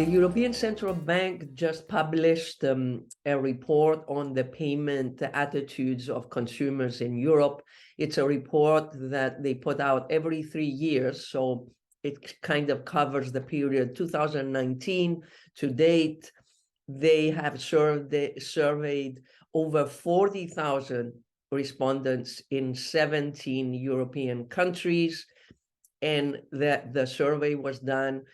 European Central Bank just published a report on the payment attitudes of consumers in Europe. It's a report that they put out every 3 years, so it kind of covers the period 2019 to date. They have surveyed over 40,000 respondents in 17 European countries, and the survey was done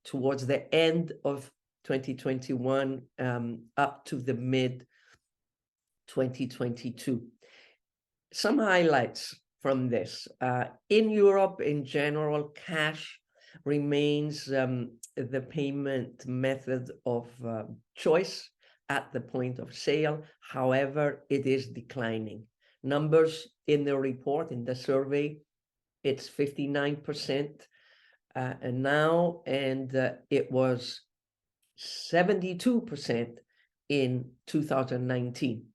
towards the end of 2021 up to the mid 2022. Some highlights from this. In Europe, in general, cash remains the payment method of choice at the point of sale. However, it is declining. Numbers in the report, in the survey, it's 59% now, and it was 72% in 2019.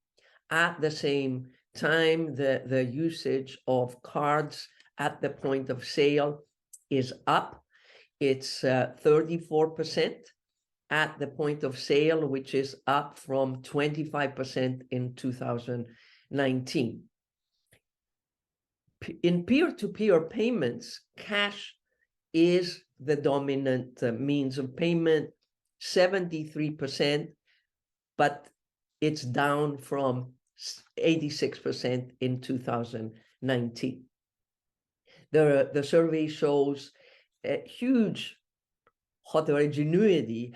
At the same time, the usage of cards at the point of sale is up. It's 34% at the point of sale, which is up from 25% in 2019. In peer-to-peer payments, cash is the dominant means of payment, 73%, but it's down from 86% in 2019. The survey shows a huge heterogeneity.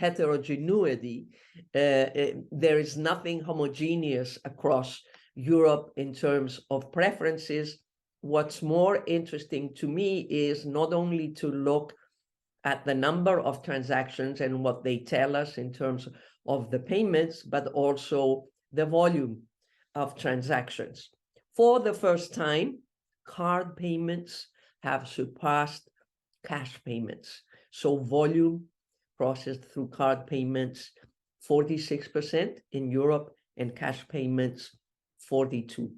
There is nothing homogeneous across Europe in terms of preferences. What's more interesting to me is not only to look at the number of transactions and what they tell us in terms of the payments, but also the volume of transactions. For the first time, card payments have surpassed cash payments. So volume processed through card payments, 46% in Europe, and cash payments, 42%.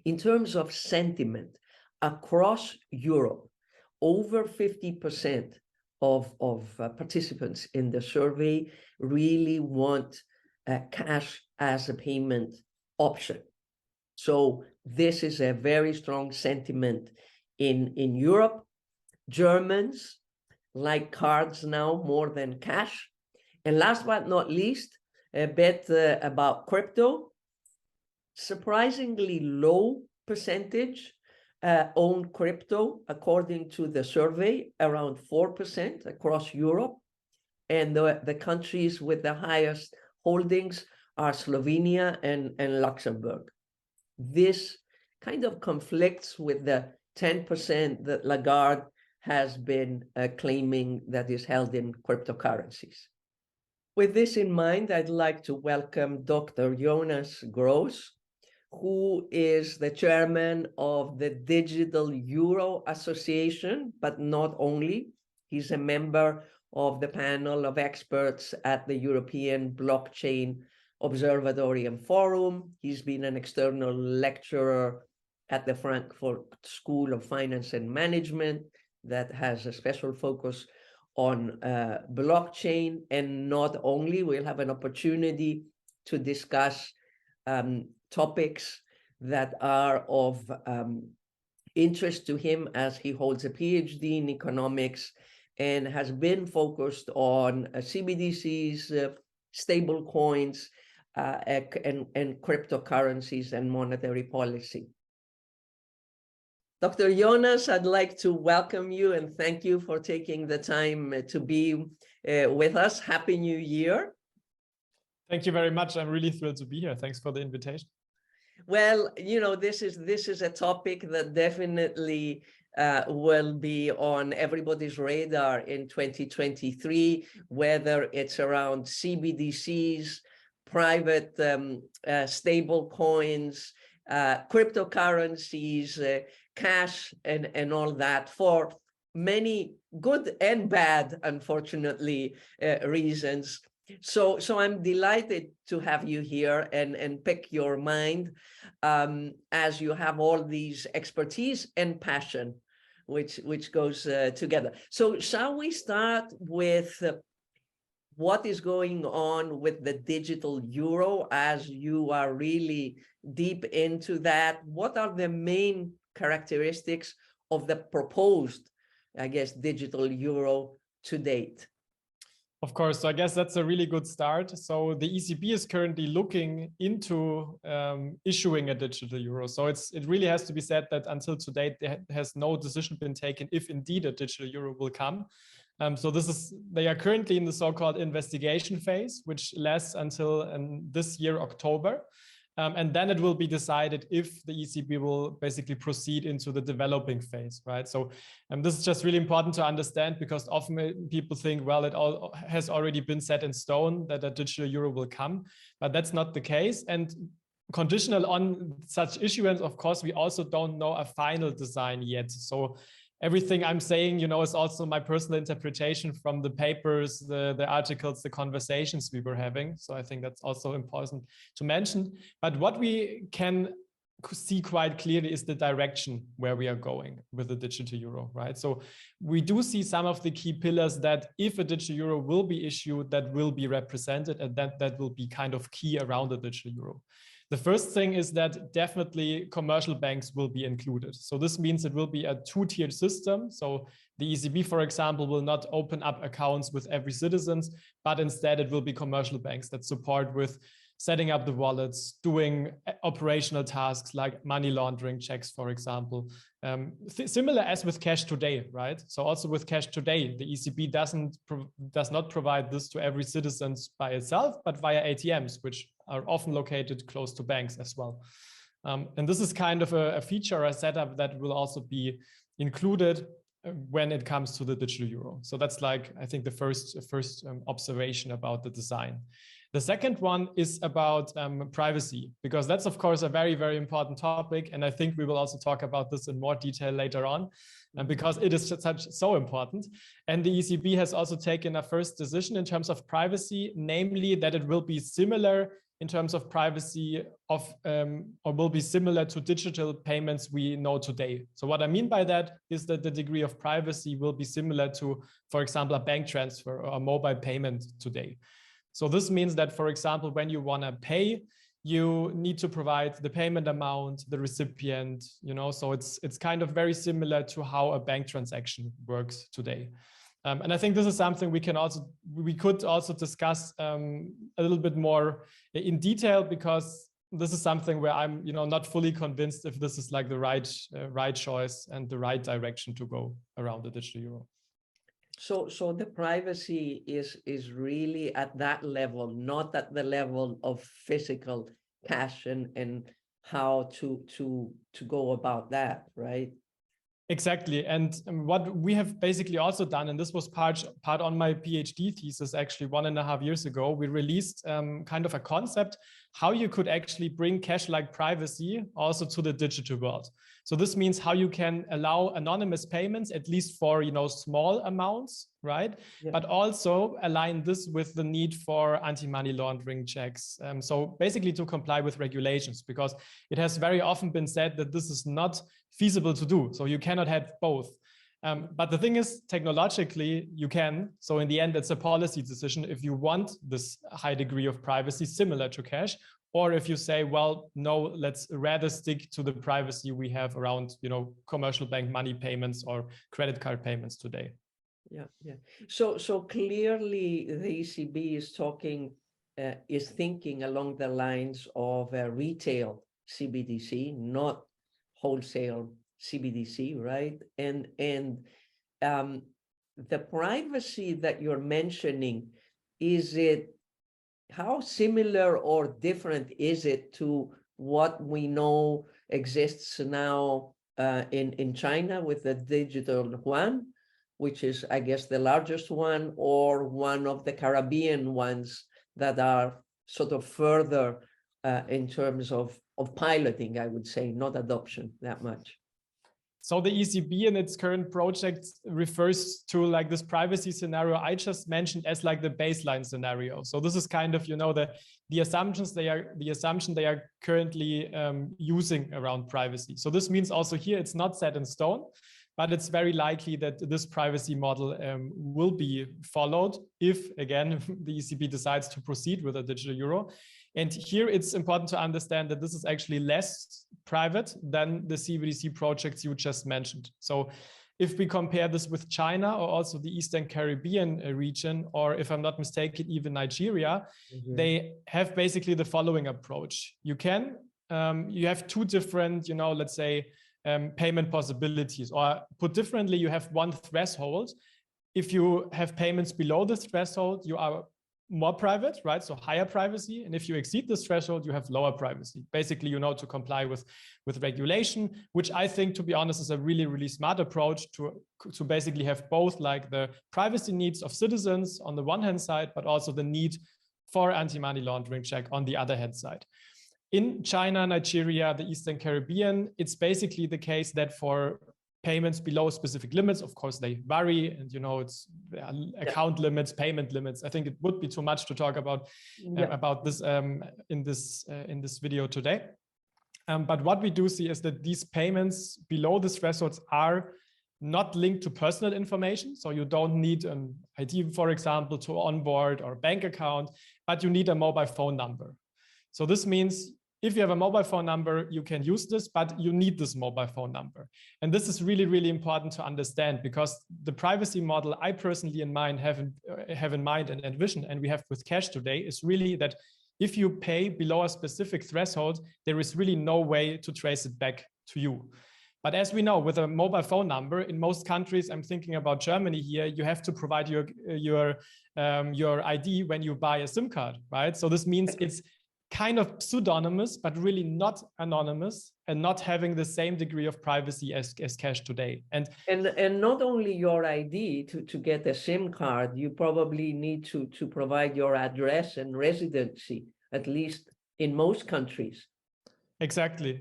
In terms of sentiment, across Europe, over 50% of participants in the survey really want cash as a payment option. So this is a very strong sentiment in Europe. Germans like cards now more than cash. And last but not least, a bit about crypto. Surprisingly low percentage own crypto, according to the survey, around 4% across Europe. And the countries with the highest holdings are Slovenia and Luxembourg. This kind of conflicts with the 10% that Lagarde has been claiming that is held in cryptocurrencies. With this in mind, I'd like to welcome Dr. Jonas Gross, who is the chairman of the Digital Euro Association, but not only. He's a member of the panel of experts at the European Blockchain Observatory and Forum. He's been an external lecturer at the Frankfurt School of Finance and Management that has a special focus on blockchain. And not only, we'll have an opportunity to discuss topics that are of interest to him, as he holds a PhD in economics and has been focused on CBDCs, stable coins, and cryptocurrencies and monetary policy. Dr. Jonas, I'd like to welcome you and thank you for taking the time to be with us. Happy New Year. Thank you very much. I'm really thrilled to be here. Thanks for the invitation. Well, you know, this is a topic that definitely will be on everybody's radar in 2023, whether it's around CBDCs, private stable coins, cryptocurrencies, cash, and all that, for many good and bad, unfortunately, reasons. So I'm delighted to have you here and pick your mind, as you have all these expertise and passion which goes together. So shall we start with what is going on with the digital euro, as you are really deep into that? What are the main characteristics of the proposed, I guess, digital euro to date? Of course, so I guess that's a really good start. So the ECB is currently looking into issuing a digital euro. So it really has to be said that until today, there has no decision been taken if indeed a digital euro will come. So they are currently in the so-called investigation phase, which lasts until this year, October. And then it will be decided if the ECB will basically proceed into the developing phase, right? So this is just really important to understand, because often people think, well, it all has already been set in stone that a digital euro will come, but that's not the case. And conditional on such issuance, of course, we also don't know a final design yet. So everything I'm saying, is also my personal interpretation from the papers, the articles, the conversations we were having. So I think that's also important to mention. But what we can see quite clearly is the direction where we are going with the digital euro, right? So we do see some of the key pillars that if a digital euro will be issued, that will be represented, and that will be kind of key around the digital euro. The first thing is that definitely commercial banks will be included. So this means it will be a two-tiered system. So the ECB, for example, will not open up accounts with every citizen, but instead it will be commercial banks that support with setting up the wallets, doing operational tasks like money laundering checks, for example. Similar as with cash today, right? So also with cash today, the ECB does not provide this to every citizen by itself, but via ATMs, which are often located close to banks as well. And this is kind of a feature or a setup that will also be included when it comes to the digital euro. So that's like, I think, the first observation about the design. The second one is about privacy, because that's, of course, a very, very important topic. And I think we will also talk about this in more detail later on, because it is so important. And the ECB has also taken a first decision in terms of privacy, namely that it will be similar in terms of privacy or will be similar to digital payments we know today. So what I mean by that is that the degree of privacy will be similar to, for example, a bank transfer or a mobile payment today. So this means that, for example, when you want to pay, you need to provide the payment amount, the recipient, so it's kind of very similar to how a bank transaction works today. And I think this is something we could also discuss a little bit more in detail, because this is something where I'm, not fully convinced if this is like the right choice and the right direction to go around the digital euro. So the privacy is really at that level, not at the level of physical cash and how to go about that, right? Exactly. And what we have basically also done, and this was part on my PhD thesis, actually 1.5 years ago, we released kind of a concept how you could actually bring cash-like privacy also to the digital world. So this means how you can allow anonymous payments, at least for, small amounts, right? Yeah. But also align this with the need for anti-money laundering checks. So basically to comply with regulations, because it has very often been said that this is not feasible to do. So you cannot have both. But the thing is, technologically, you can. So in the end, it's a policy decision if you want this high degree of privacy similar to cash, or if you say, well, no, let's rather stick to the privacy we have around, commercial bank money payments or credit card payments today. Yeah. So clearly the ECB is thinking along the lines of a retail CBDC, not wholesale CBDC, right? And the privacy that you're mentioning, how similar or different is it to what we know exists now in China with the digital yuan, which is, I guess, the largest one, or one of the Caribbean ones that are sort of further in terms of piloting, I would say, not adoption that much? So the ECB in its current project refers to like this privacy scenario I just mentioned as like the baseline scenario. So this is kind of, the assumption they are currently using around privacy. So this means also here it's not set in stone. but it's very likely that this privacy model will be followed if, again, the ECB decides to proceed with a digital euro. And here it's important to understand that this is actually less private than the CBDC projects you just mentioned. So if we compare this with China or also the Eastern Caribbean region, or if I'm not mistaken, even Nigeria, they have basically the following approach. You have two different, let's say, payment possibilities, or put differently, you have one threshold. If you have payments below this threshold, you are more private, right? So higher privacy. And if you exceed this threshold, you have lower privacy. Basically, to comply with regulation, which I think, to be honest, is a really, really smart approach to basically have both, like, the privacy needs of citizens on the one hand side, but also the need for anti-money laundering check on the other hand side. In China, Nigeria, the Eastern Caribbean, it's basically the case that for payments below specific limits, of course, they vary, and it's account limits, payment limits. I think it would be too much to talk about this in this video today. But what we do see is that these payments below the thresholds are not linked to personal information. So you don't need an ID, for example, to onboard, or a bank account, but you need a mobile phone number. So this means if you have a mobile phone number, you can use this, but you need this mobile phone number. And this is really, really important to understand, because the privacy model I personally have in mind and envision, and we have with cash today, is really that if you pay below a specific threshold, there is really no way to trace it back to you. But as we know, with a mobile phone number, in most countries, I'm thinking about Germany here, you have to provide your ID when you buy a SIM card, right? So this means it's kind of pseudonymous, but really not anonymous, and not having the same degree of privacy as cash today. And not only your ID to get a SIM card, you probably need to provide your address and residency, at least in most countries. Exactly.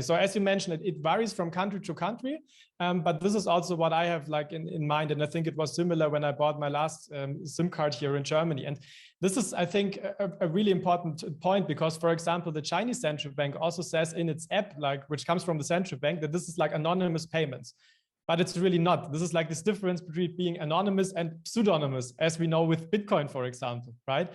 So as you mentioned, it varies from country to country, but this is also what I have in mind. And I think it was similar when I bought my last SIM card here in Germany. And this is, I think, a really important point, because, for example, the Chinese central bank also says in its app, which comes from the central bank, that this is like anonymous payments. But it's really not. This is like this difference between being anonymous and pseudonymous, as we know with Bitcoin, for example, right?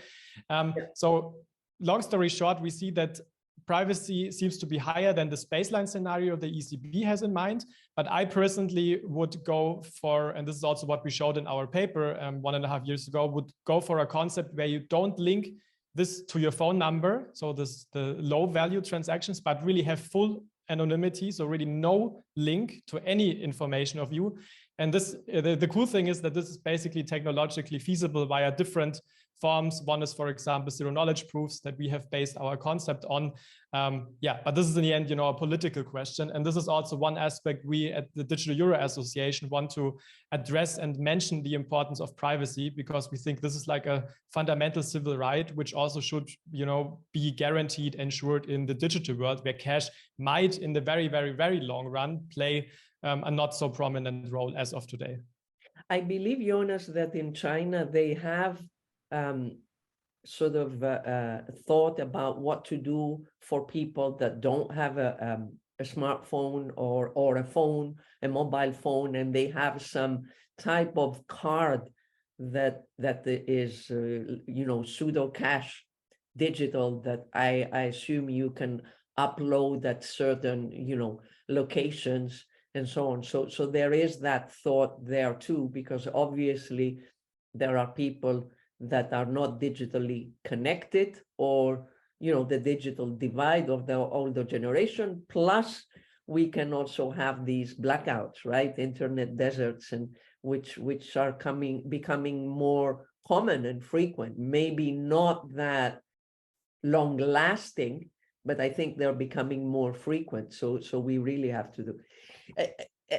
So long story short, we see that privacy seems to be higher than this baseline scenario the ECB has in mind. But I personally would go for, and this is also what we showed in our paper 1.5 years ago, would go for a concept where you don't link this to your phone number, so the low value transactions, but really have full anonymity, so really no link to any information of you. And this, the cool thing is that this is basically technologically feasible via different forms. One is, for example, zero knowledge proofs that we have based our concept on. But this is in the end, a political question. And this is also one aspect we at the Digital Euro Association want to address and mention the importance of privacy, because we think this is like a fundamental civil right, which also should, be guaranteed, ensured in the digital world, where cash might, in the very, very, very long run, play a not so prominent role as of today. I believe, Jonas, that in China they have thought about what to do for people that don't have a smartphone or a mobile phone, and they have some type of card that is pseudo cash digital, that I assume you can upload at certain locations and so on. So there is that thought there too, because obviously there are people that are not digitally connected, or the digital divide of the older generation. Plus we can also have these blackouts, right? Internet deserts, and which are becoming more common and frequent. Maybe not that long lasting, but I think they're becoming more frequent. So we really have to do.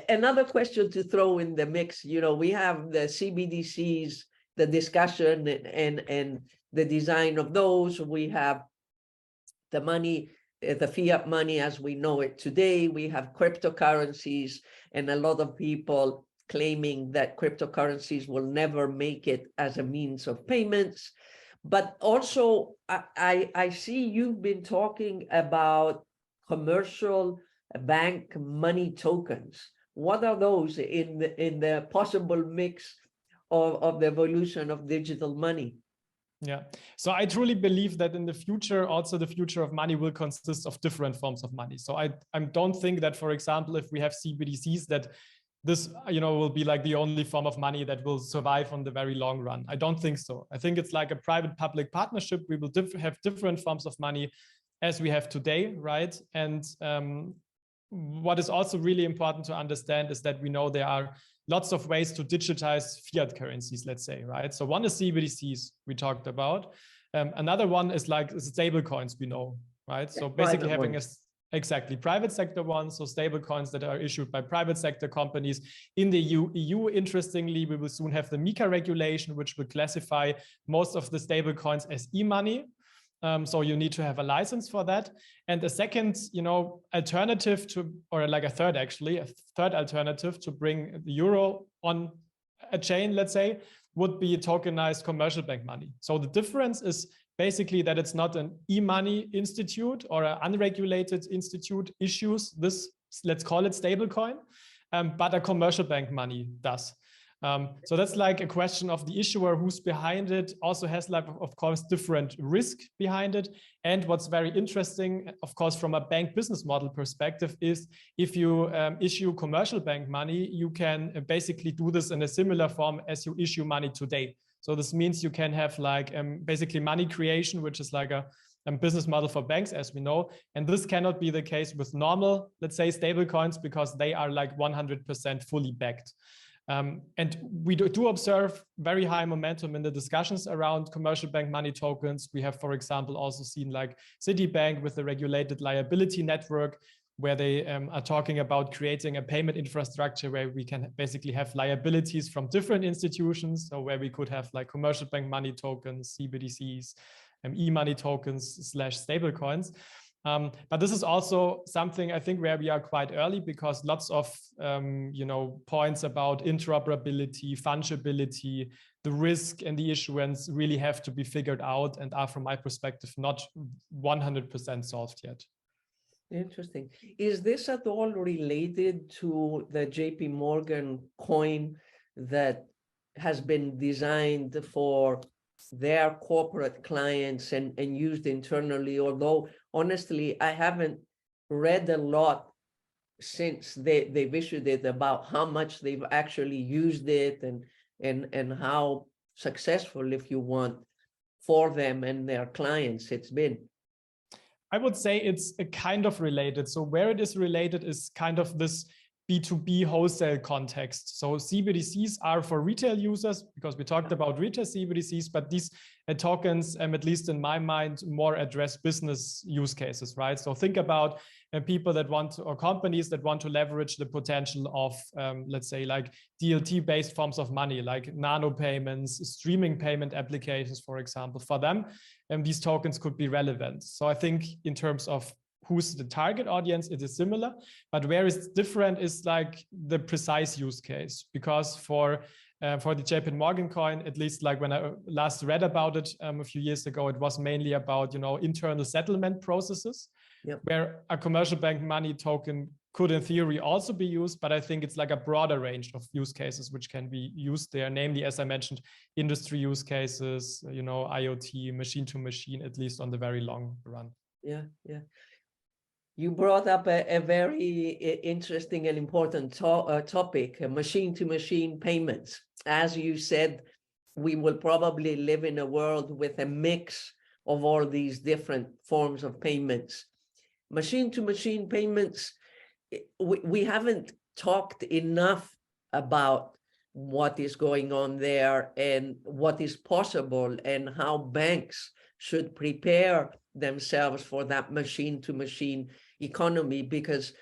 Another question to throw in the mix, we have the CBDCs, the discussion and the design of those. We have the money, the fiat money as we know it today. We have cryptocurrencies, and a lot of people claiming that cryptocurrencies will never make it as a means of payments. But also, I see you've been talking about commercial bank money tokens. What are those in the possible mix of the evolution of digital money? Yeah, so I truly believe that in the future, also the future of money will consist of different forms of money. So I don't think that, for example, if we have CBDCs, that this, will be like the only form of money that will survive on the very long run. I don't think so. I think it's like a private-public partnership. We will have different forms of money as we have today, right? And what is also really important to understand is that we know there are lots of ways to digitize fiat currencies, let's say, right? So one is CBDCs we talked about. Another one is like stable coins, we know, right? So basically having exactly private sector ones, so stable coins that are issued by private sector companies. In the EU, interestingly, we will soon have the MiCA regulation, which will classify most of the stable coins as e-money. So you need to have a license for that. And the second, alternative to, or like a third alternative to bring the euro on a chain, let's say, would be tokenized commercial bank money. So the difference is basically that it's not an e-money institute or an unregulated institute issues this, let's call it stablecoin, but a commercial bank money does. So that's like a question of the issuer who's behind it, also has like, of course, different risk behind it. And what's very interesting, of course, from a bank business model perspective is if you issue commercial bank money, you can basically do this in a similar form as you issue money today. So this means you can have like basically money creation, which is like a business model for banks, as we know. And this cannot be the case with normal, let's say, stable coins, because they are like 100% fully backed. And we do observe very high momentum in the discussions around commercial bank money tokens. We have, for example, also seen like Citibank with the regulated liability network, where they are talking about creating a payment infrastructure where we can basically have liabilities from different institutions. So where we could have like commercial bank money tokens, CBDCs, e-money tokens / stablecoins. But this is also something I think where we are quite early, because lots of points about interoperability, fungibility, the risk and the issuance really have to be figured out and are, from my perspective, not 100% solved yet. Interesting. Is this at all related to the JP Morgan coin that has been designed for their corporate clients and used internally? Although honestly, I haven't read a lot since they've issued it about how much they've actually used it and how successful, if you want, for them and their clients it's been. I would say it's a kind of related. So where it is related is kind of this B2B wholesale context. So CBDCs are for retail users, because we talked about retail CBDCs, but these tokens, at least in my mind, more address business use cases, right? So think about people that want to, or companies that want to leverage the potential of, let's say, like DLT-based forms of money, like nanopayments, streaming payment applications, for example. For them, these tokens could be relevant. So I think in terms of who's the target audience, it is similar, but where it's different is like the precise use case. Because for the JP Morgan coin, at least like when I last read about it a few years ago, it was mainly about, internal settlement processes, where a commercial bank money token could in theory also be used, but I think it's like a broader range of use cases which can be used there, namely, as I mentioned, industry use cases, IoT, machine to machine, at least on the very long run. Yeah. You brought up a very interesting and important topic, machine-to-machine payments. As you said, we will probably live in a world with a mix of all these different forms of payments. Machine-to-machine payments, we haven't talked enough about what is going on there and what is possible and how banks should prepare themselves for that machine-to-machine economy. Because,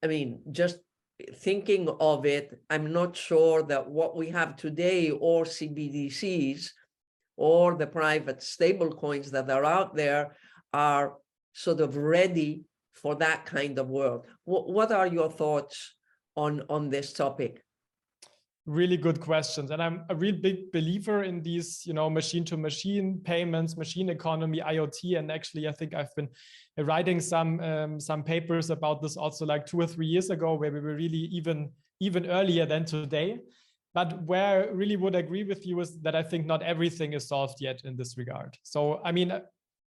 I mean, just thinking of it, I'm not sure that what we have today, or CBDCs, or the private stable coins that are out there, are sort of ready for that kind of world. What are your thoughts on this topic? Really good questions. And I'm a real big believer in these, machine-to-machine payments, machine economy, IoT. And actually, I think I've been writing some papers about this also like 2 or 3 years ago, where we were really even even earlier than today. But where I really would agree with you is that I think not everything is solved yet in this regard. So, I mean,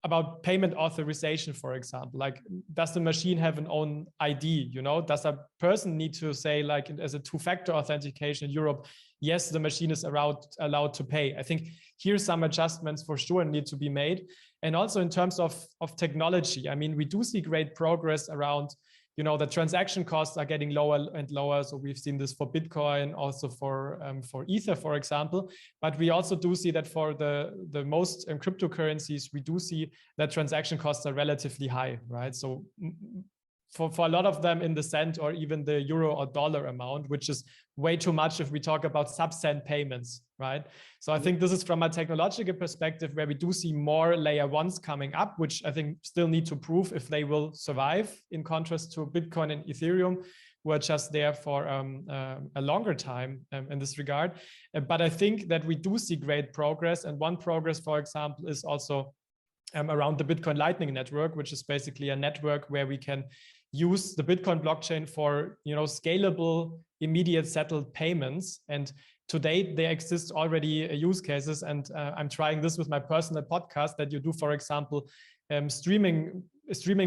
about payment authorization, for example, like, does the machine have an own ID? You know, does a person need to say, like, as a two-factor authentication in Europe, yes, the machine is allowed to pay? I think here some adjustments for sure need to be made. And also in terms of technology, I mean, we do see great progress around, you know, the transaction costs are getting lower and lower. So we've seen this for Bitcoin, also for Ether, for example. But we also do see that for the most cryptocurrencies, we do see that transaction costs are relatively high, right? So for a lot of them in the cent or even the euro or dollar amount, which is way too much if we talk about sub-cent payments, right? So I think this is from a technological perspective where we do see more layer ones coming up, which I think still need to prove if they will survive, in contrast to Bitcoin and Ethereum, who are just there for a longer time in this regard. But I think that we do see great progress. And one progress, for example, is also around the Bitcoin Lightning Network, which is basically a network where we can use the Bitcoin blockchain for, you know, scalable, immediate settled payments. And to date, there exist already use cases. And I'm trying this with my personal podcast that you do, for example, streaming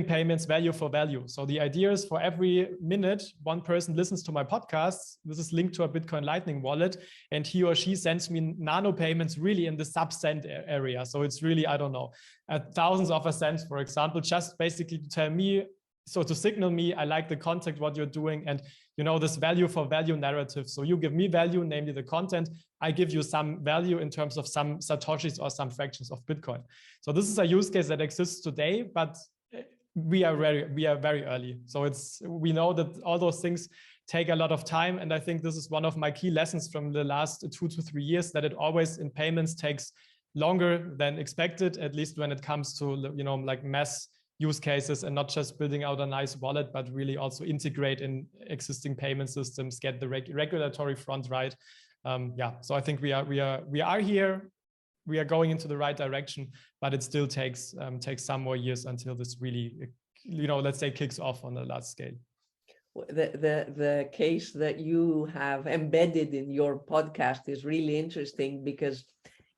payments value for value. So the idea is for every minute one person listens to my podcast, this is linked to a Bitcoin Lightning wallet, and he or she sends me nano payments really in the sub-cent area. So it's really, I don't know, thousands of a cent, for example, just basically to tell me, so to signal me, I like the content, what you're doing, and, you know, this value for value narrative. So you give me value, namely the content, I give you some value in terms of some Satoshis or some fractions of Bitcoin. So this is a use case that exists today, but we are very early. So we know that all those things take a lot of time. And I think this is one of my key lessons from the last 2 to 3 years, that it always in payments takes longer than expected, at least when it comes to, you know, like mass use cases, and not just building out a nice wallet, but really also integrate in existing payment systems, get the regulatory front right. Yeah, so I think we are here. We are going into the right direction, but it still takes some more years until this really, you know, let's say, kicks off on a large scale. The case that you have embedded in your podcast is really interesting, because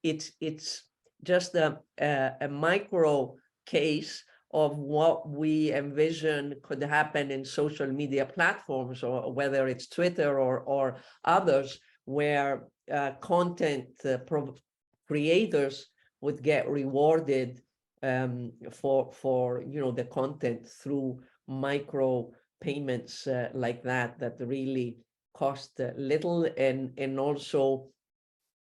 it's just a micro case of what we envision could happen in social media platforms, or whether it's Twitter or others, where content creators would get rewarded for you know, the content through micro payments like that really cost little, and also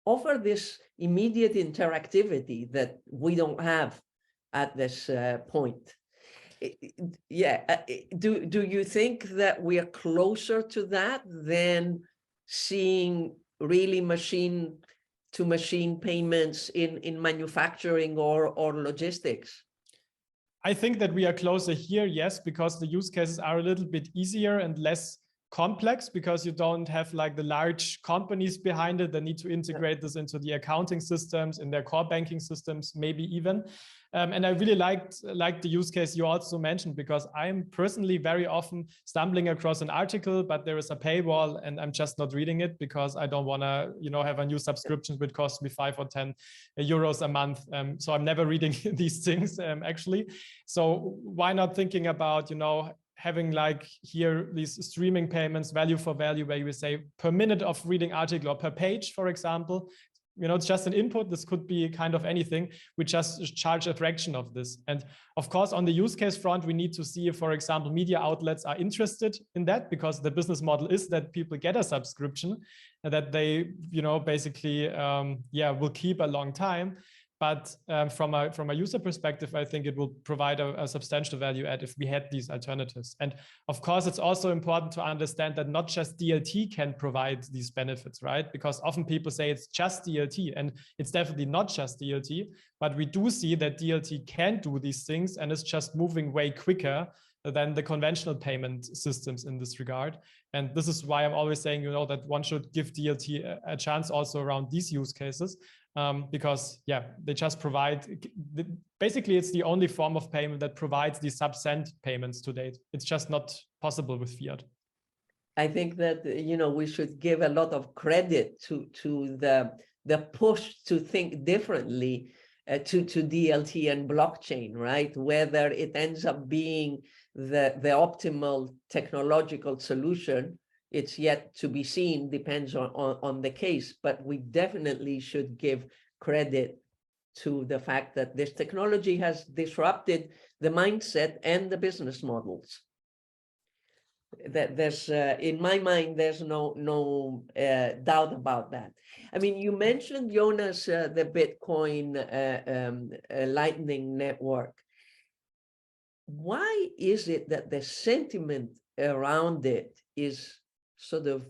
offer this immediate interactivity that we don't have at this point. Yeah, do you think that we are closer to that than seeing really machine to machine payments in manufacturing or logistics? I think that we are closer here, yes, because the use cases are a little bit easier and less complex, because you don't have like the large companies behind it that need to integrate this into the accounting systems, in their core banking systems, maybe even. And I really liked the use case you also mentioned, because I'm personally very often stumbling across an article, but there is a paywall and I'm just not reading it, because I don't want to, you know, have a new subscription which costs me 5 or 10 euros a month. So I'm never reading these things actually. So why not thinking about, you know, having like here these streaming payments value for value, where you say per minute of reading article or per page, for example, you know, it's just an input. This could be kind of anything. We just charge a fraction of this. And of course, on the use case front, we need to see if, for example, media outlets are interested in that, because the business model is that people get a subscription and that they, you know, basically, will keep a long time. But from a user perspective, I think it will provide a substantial value add if we had these alternatives. And of course, it's also important to understand that not just DLT can provide these benefits, right? Because often people say it's just DLT, and it's definitely not just DLT, but we do see that DLT can do these things, and it's just moving way quicker than the conventional payment systems in this regard. And this is why I'm always saying, you know, that one should give DLT a chance also around these use cases. Because yeah, they just provide, basically it's the only form of payment that provides these sub-cent payments to date. It's just not possible with fiat. I think that, we should give a lot of credit to the push to think differently to DLT and blockchain, right? Whether it ends up being the optimal technological solution, it's yet to be seen, depends on the case, but we definitely should give credit to the fact that this technology has disrupted the mindset and the business models. That there's, in my mind, there's no doubt about that. I mean, you mentioned, Jonas, the Bitcoin Lightning Network. Why is it that the sentiment around it is sort of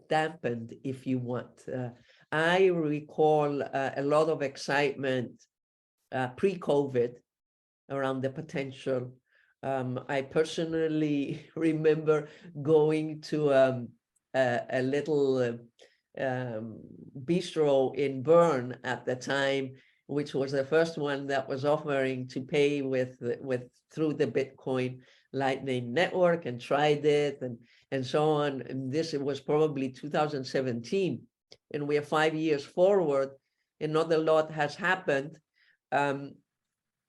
dampened, if you want? I recall a lot of excitement pre-COVID around the potential. I personally remember going to a little bistro in Bern at the time, which was the first one that was offering to pay through the Bitcoin Lightning Network, and tried it and so on. And it was probably 2017, and we are 5 years forward, and not a lot has happened.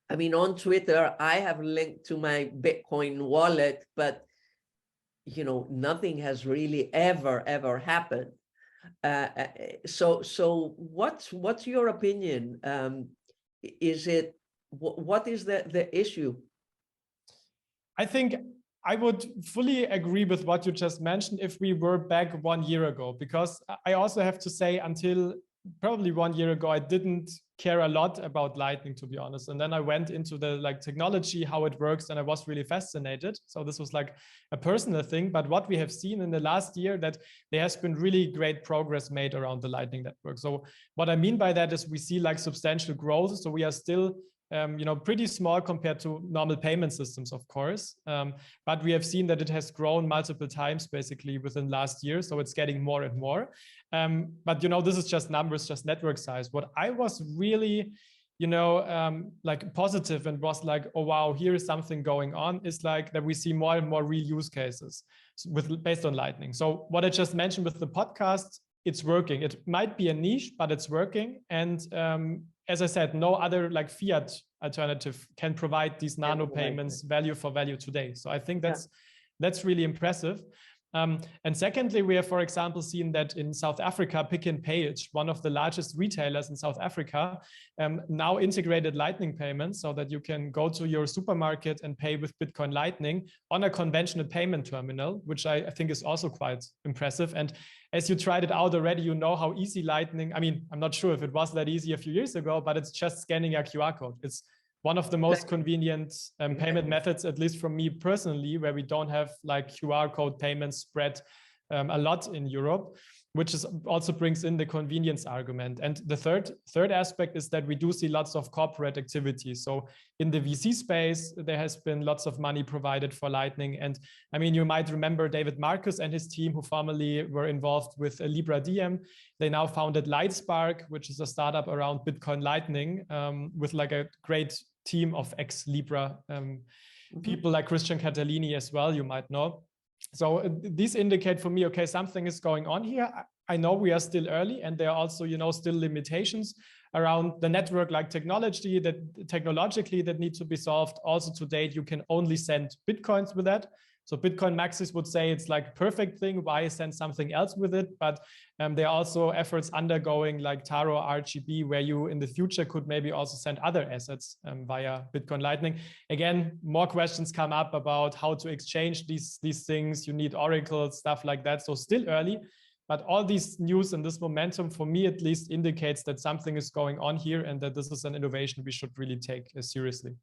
I mean, on Twitter, I have linked to my Bitcoin wallet, but nothing has really ever happened. So what's your opinion? What is the issue? I think I would fully agree with what you just mentioned if we were back 1 year ago, because I also have to say, until probably 1 year ago, I didn't care a lot about Lightning, to be honest. And then I went into the technology, how it works, and I was really fascinated. So this was like a personal thing. But what we have seen in the last year, that there has been really great progress made around the Lightning Network. So what I mean by that is we see substantial growth. So we are still pretty small compared to normal payment systems, of course. But we have seen that it has grown multiple times basically within last year. So it's getting more and more. But, this is just numbers, just network size. What I was really, positive and was like, oh, wow, here is something going on, is that we see more and more real use cases based on Lightning. So what I just mentioned with the podcast, it's working. It might be a niche, but it's working. And as I said, no other fiat alternative can provide these nano payments value for value today. So I think that's really impressive. And secondly, we have, for example, seen that in South Africa, Pick n Pay, one of the largest retailers in South Africa, now integrated Lightning payments, so that you can go to your supermarket and pay with Bitcoin Lightning on a conventional payment terminal, which I think is also quite impressive. And as you tried it out already, you know how easy Lightning, I mean, I'm not sure if it was that easy a few years ago, but it's just scanning a QR code. It's one of the most convenient payment methods, at least for me personally, where we don't have QR code payments spread a lot in Europe, which also brings in the convenience argument. And the third aspect is that we do see lots of corporate activity. So in the VC space, there has been lots of money provided for Lightning. And I mean, you might remember David Marcus and his team, who formerly were involved with Libra Diem. They now founded Lightspark, which is a startup around Bitcoin Lightning, with a great team of ex-Libra people like Christian Catalini as well, you might know. So these indicate for me, okay, something is going on here. I know we are still early, and there are also, still limitations around the network, technologically that need to be solved. Also to date, you can only send Bitcoins with that. So Bitcoin Maxis would say it's perfect thing. Why send something else with it? But there are also efforts undergoing Taro RGB, where you in the future could maybe also send other assets via Bitcoin Lightning. Again, more questions come up about how to exchange these things. You need Oracle, stuff like that. So still early, but all these news and this momentum, for me at least, indicates that something is going on here, and that this is an innovation we should really take seriously.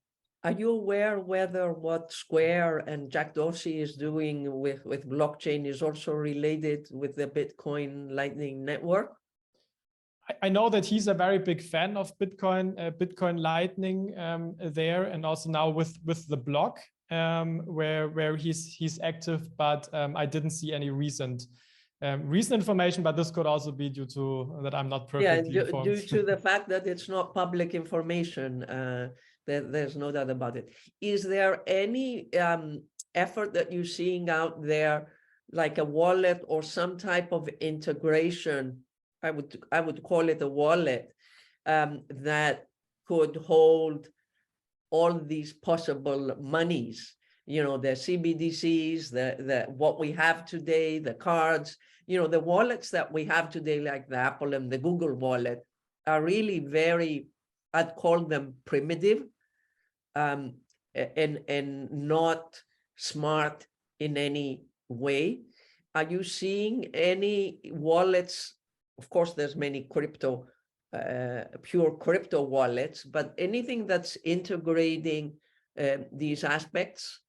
Are you aware whether what Square and Jack Dorsey is doing with blockchain is also related with the Bitcoin Lightning Network? I know that he's a very big fan of Bitcoin Lightning there, and also now with the block where he's active, but I didn't see any recent information, but this could also be due to that I'm not perfectly informed. Due to the fact that it's not public information. There's no doubt about it. Is there any effort that you're seeing out there like a wallet or some type of integration, I would call it a wallet, that could hold all these possible monies, you know, the CBDCs, the what we have today, the cards, you know, the wallets that we have today, like the Apple and the Google wallet, are really very, I'd call them primitive, and not smart in any way. Are you seeing any wallets? Of course, there's many crypto, pure crypto wallets, but anything that's integrating these aspects?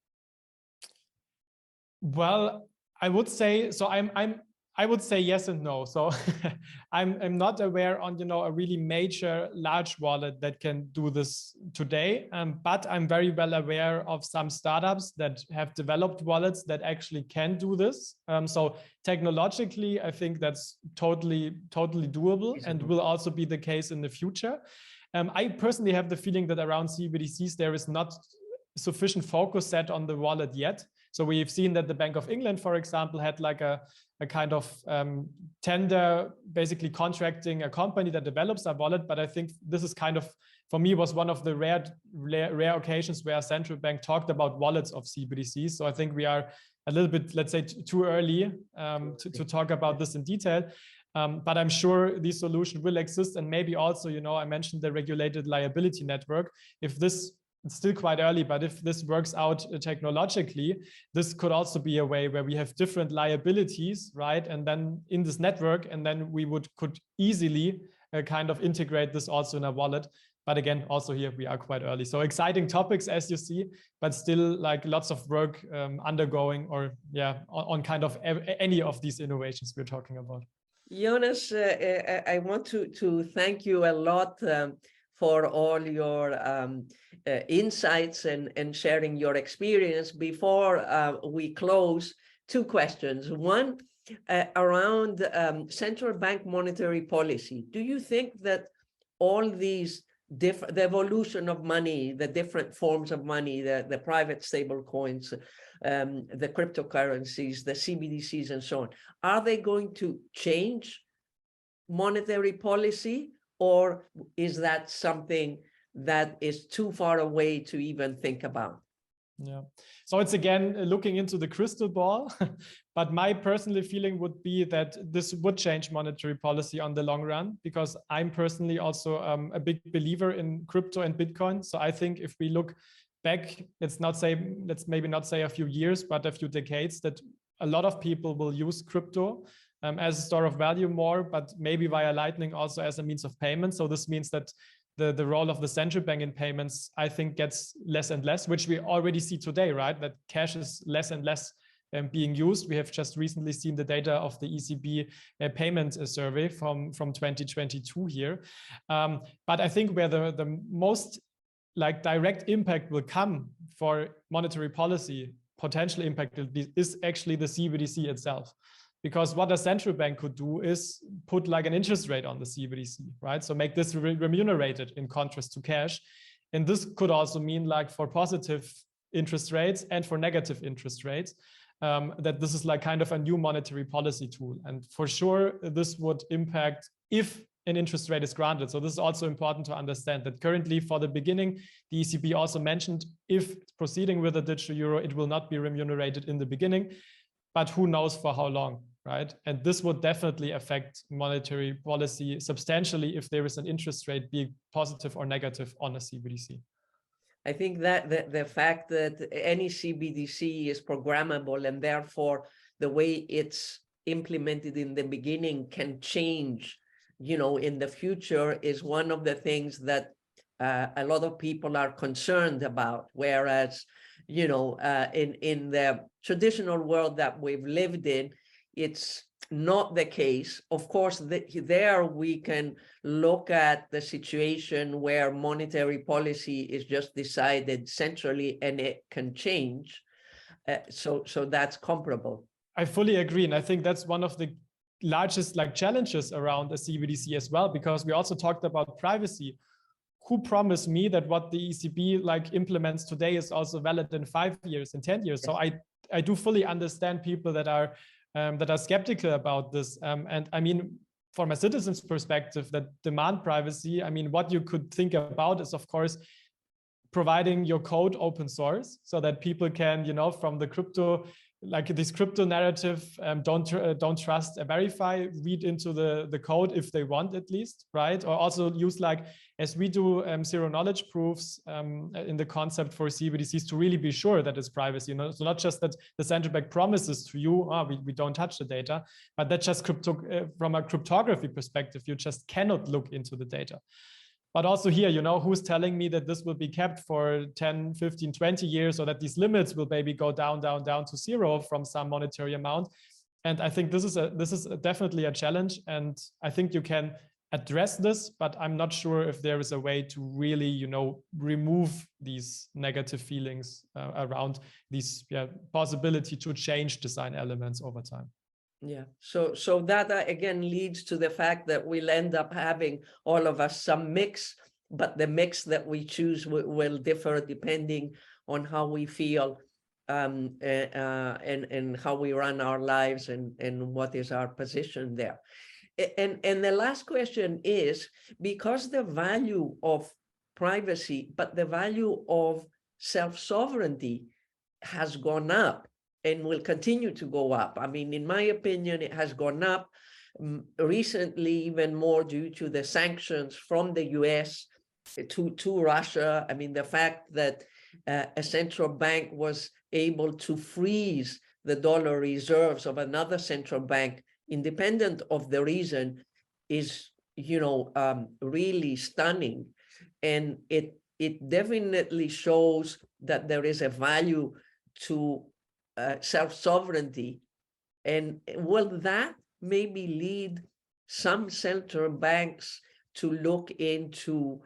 Well, I would say so. I would say yes and no. So I'm not aware on, you know, a really major large wallet that can do this today. But I'm very well aware of some startups that have developed wallets that actually can do this. So technologically, I think that's totally doable and will also be the case in the future. I personally have the feeling that around CBDCs, there is not sufficient focus set on the wallet yet. So we've seen that the Bank of England, for example, had like a kind of tender, basically contracting a company that develops a wallet. But I think this is kind of, for me, was one of the rare occasions where a central bank talked about wallets of CBDCs. So I think we are a little bit, let's say, too early to talk about this in detail. But I'm sure the solution will exist. And maybe also, you know, I mentioned the regulated liability network. If this, it's still quite early, but if this works out technologically, this could also be a way where we have different liabilities, right? And then in this network, and then we could easily kind of integrate this also in a wallet. But again, also here we are quite early. So exciting topics, as you see, but still like lots of work undergoing, or yeah, on kind of any of these innovations we're talking about. Jonas, I want to thank you a lot for all your insights and sharing your experience. Before we close, two questions. One, around central bank monetary policy. Do you think that all these the evolution of money, the different forms of money, the private stable coins, the cryptocurrencies, the CBDCs, and so on, are they going to change monetary policy, or is that something that is too far away to even think about? Yeah, so it's again looking into the crystal ball, but my personal feeling would be that this would change monetary policy on the long run, because I'm personally also a big believer in crypto and Bitcoin. So I think if we look back, let's maybe not say a few years, but a few decades, that a lot of people will use crypto as a store of value more, but maybe via Lightning also as a means of payment. So this means that the role of the central bank in payments, I think, gets less and less, which we already see today, right? That cash is less and less being used. We have just recently seen the data of the ECB payment survey from 2022 here. But I think where the most like direct impact will come for monetary policy, potential impact is actually the CBDC itself. Because what a central bank could do is put like an interest rate on the CBDC, right? So make this remunerated in contrast to cash. And this could also mean like for positive interest rates and for negative interest rates, that this is like kind of a new monetary policy tool. And for sure, this would impact if an interest rate is granted. So this is also important to understand that currently for the beginning, the ECB also mentioned if proceeding with the digital euro, it will not be remunerated in the beginning, but who knows for how long, right? And this would definitely affect monetary policy substantially if there is an interest rate being positive or negative on a CBDC. I think that the fact that any CBDC is programmable, and therefore the way it's implemented in the beginning can change, you know, in the future, is one of the things that a lot of people are concerned about. Whereas, you know, in the traditional world that we've lived in, it's not the case. Of course, there we can look at the situation where monetary policy is just decided centrally and it can change. So that's comparable. I fully agree. And I think that's one of the largest like challenges around the CBDC as well, because we also talked about privacy. Who promised me that what the ECB like implements today is also valid in 5 years, in 10 years? So I do fully understand people that are skeptical about this. And I mean, from a citizen's perspective that demand privacy, I mean, what you could think about is, of course, providing your code open source so that people can, you know, from the crypto, like this crypto narrative, don't trust, verify, read into the code if they want, at least, right? Or also use, like, as we do, zero knowledge proofs in the concept for CBDCs, to really be sure that it's privacy. You know, so not just that the central bank promises to you, we don't touch the data, but that just from a cryptography perspective, you just cannot look into the data. But also here, you know, who's telling me that this will be kept for 10, 15, 20 years, or that these limits will maybe go down to zero from some monetary amount? And I think this is definitely a challenge. And I think you can address this, but I'm not sure if there is a way to really, you know, remove these negative feelings around these possibility to change design elements over time. Yeah, so that again leads to the fact that we'll end up having, all of us, some mix, but the mix that we choose will differ depending on how we feel and how we run our lives and what is our position there. And the last question is, because the value of privacy, but the value of self-sovereignty has gone up and will continue to go up. I mean, in my opinion, it has gone up recently, even more due to the sanctions from the US to Russia. I mean, the fact that a central bank was able to freeze the dollar reserves of another central bank, independent of the reason, is, you know, really stunning. And it definitely shows that there is a value to self-sovereignty. And will that maybe lead some central banks to look into,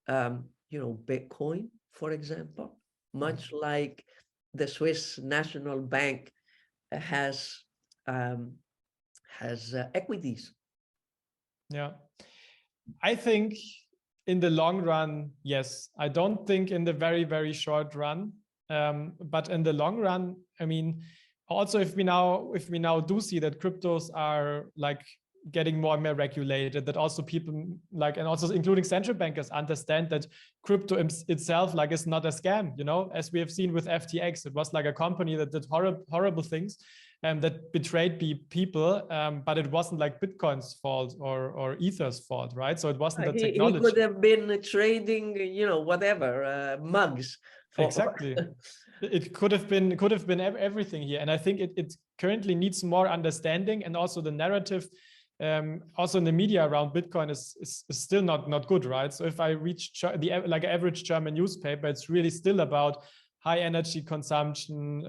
you know, Bitcoin, for example, much like the Swiss National Bank has equities? Yeah, I think in the long run, yes. I don't think in the very, very short run. But in the long run, I mean, also if we now do see that cryptos are like getting more and more regulated, that also people like, and also including central bankers, understand that crypto itself like is not a scam, you know, as we have seen with FTX. It was like a company that did horrible things that betrayed people, but it wasn't like Bitcoin's fault or Ether's fault, right? So it wasn't the technology. He could have been trading, you know, whatever, mugs. Exactly. It could have been everything here. And I think it currently needs more understanding, and also the narrative also in the media around Bitcoin is still not good, right? So if I reach the like average German newspaper, it's really still about high energy consumption,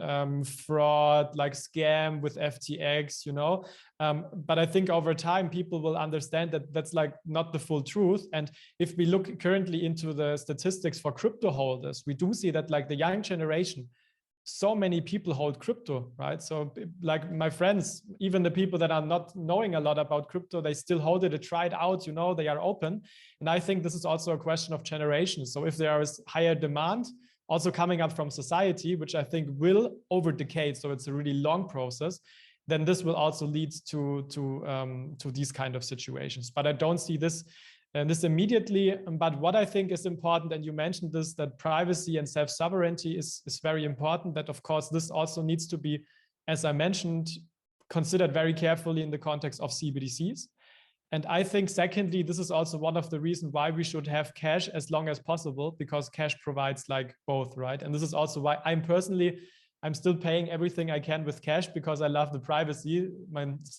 fraud, like scam with FTX, you know. But I think over time, people will understand that that's like not the full truth. And if we look currently into the statistics for crypto holders, we do see that like the young generation, so many people hold crypto, right? So like my friends, even the people that are not knowing a lot about crypto, they still hold it, they try it out, you know, they are open. And I think this is also a question of generations. So if there is higher demand, also coming up from society, which I think will over decades, so it's a really long process, then this will also lead to these kind of situations. But I don't see this immediately. But what I think is important, and you mentioned this, that privacy and self-sovereignty is very important. That of course this also needs to be, as I mentioned, considered very carefully in the context of CBDCs. And I think secondly, this is also one of the reasons why we should have cash as long as possible, because cash provides like both, right? And this is also why I'm still paying everything I can with cash, because I love the privacy.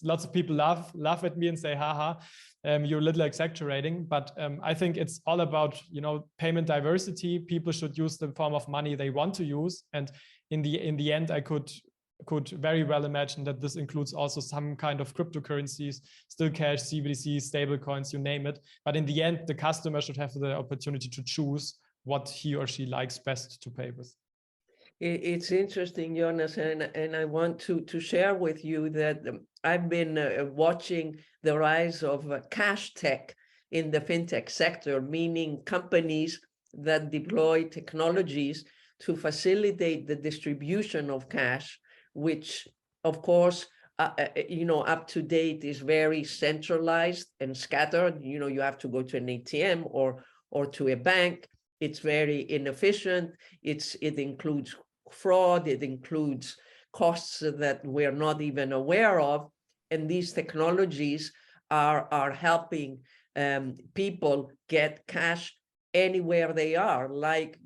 Lots of people laugh at me and say, haha, you're a little exaggerating. But I think it's all about, you know, payment diversity. People should use the form of money they want to use. And in the end, I could very well imagine that this includes also some kind of cryptocurrencies, still cash, CBDCs, stable coins, you name it. But in the end, the customer should have the opportunity to choose what he or she likes best to pay with. It's interesting, Jonas, and I want to share with you that I've been watching the rise of cash tech in the fintech sector, meaning companies that deploy technologies to facilitate the distribution of cash which of course, up to date is very centralized and scattered. You have to go to an ATM or to a bank. It's very inefficient. It includes fraud. It includes costs that we're not even aware of. And these technologies are helping people get cash anywhere they are, like,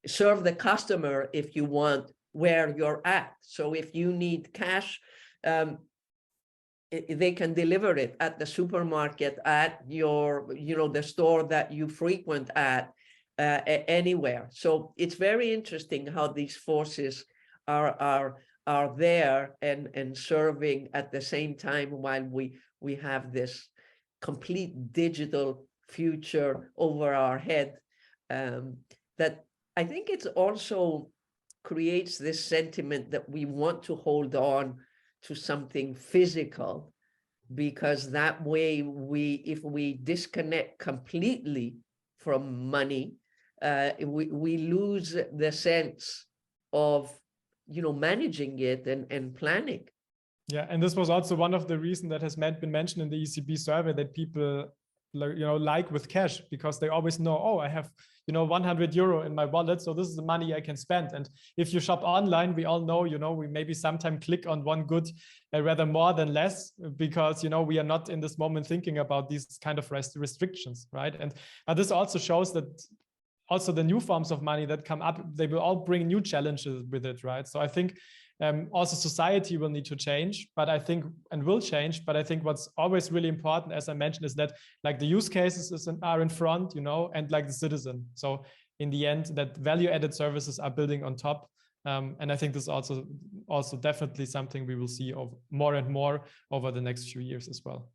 serve the customer if you want where you're at. So if you need cash, they can deliver it at the supermarket, at your, the store that you frequent at, anywhere. So it's very interesting how these forces are there and serving at the same time, while we have this complete digital future over our head, that I think it also creates this sentiment that we want to hold on to something physical, because that way if we disconnect completely from money, we lose the sense of managing it and planning. Yeah, and this was also one of the reasons that has been mentioned in the ECB survey, that people like with cash, because they always know, oh, I have 100 euro in my wallet, so this is the money I can spend. And if you shop online, we all know, we maybe sometimes click on one good rather more than less, because we are not in this moment thinking about these kind of restrictions, right? And this also shows that also the new forms of money that come up, they will all bring new challenges with it, right? So I think also society will need to change, but I think what's always really important, as I mentioned, is that like the use cases are in front, and like the citizen. So in the end, that value-added services are building on top. And I think this is also definitely something we will see of more and more over the next few years as well.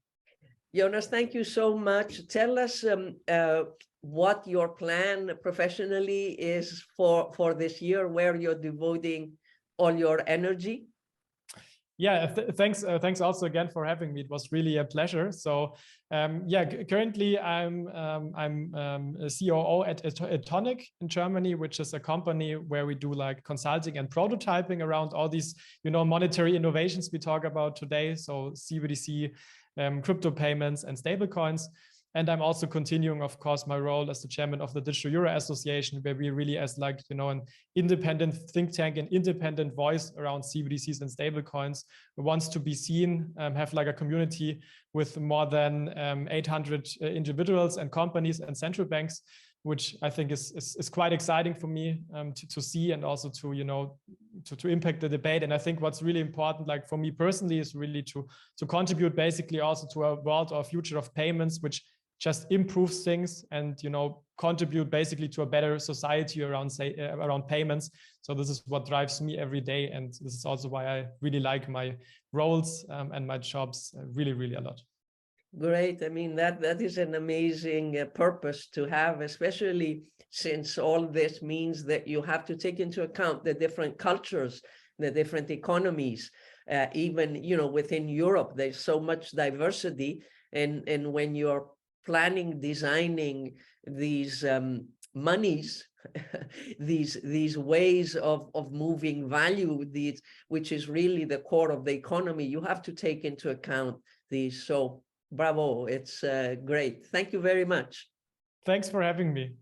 Jonas, thank you so much. Tell us what your plan professionally is for this year, where you're devoting all your energy. Yeah, thanks also again for having me. It was really a pleasure. So currently I'm a COO at Tonic in Germany, which is a company where we do like consulting and prototyping around all these monetary innovations we talk about today. So CBDC, crypto payments, and stablecoins. And I'm also continuing, of course, my role as the chairman of the Digital Euro Association, where we really, as like, an independent think tank, an independent voice around CBDCs and stablecoins, wants to be seen, have like a community with more than 800 individuals and companies and central banks, which I think is quite exciting for me to see, and also to impact the debate. And I think what's really important, like for me personally, is really to contribute basically also to a world or future of payments, which just improves things and contribute basically to a better society around payments. So this is what drives me every day, and this is also why I really like my roles and my jobs really, really a lot. Great. I mean, that is an amazing purpose to have, especially since all this means that you have to take into account the different cultures, the different economies. Even within Europe, there's so much diversity, and when you're planning, designing these monies, these ways of moving value, which is really the core of the economy, you have to take into account these. So bravo, it's great. Thank you very much. Thanks for having me.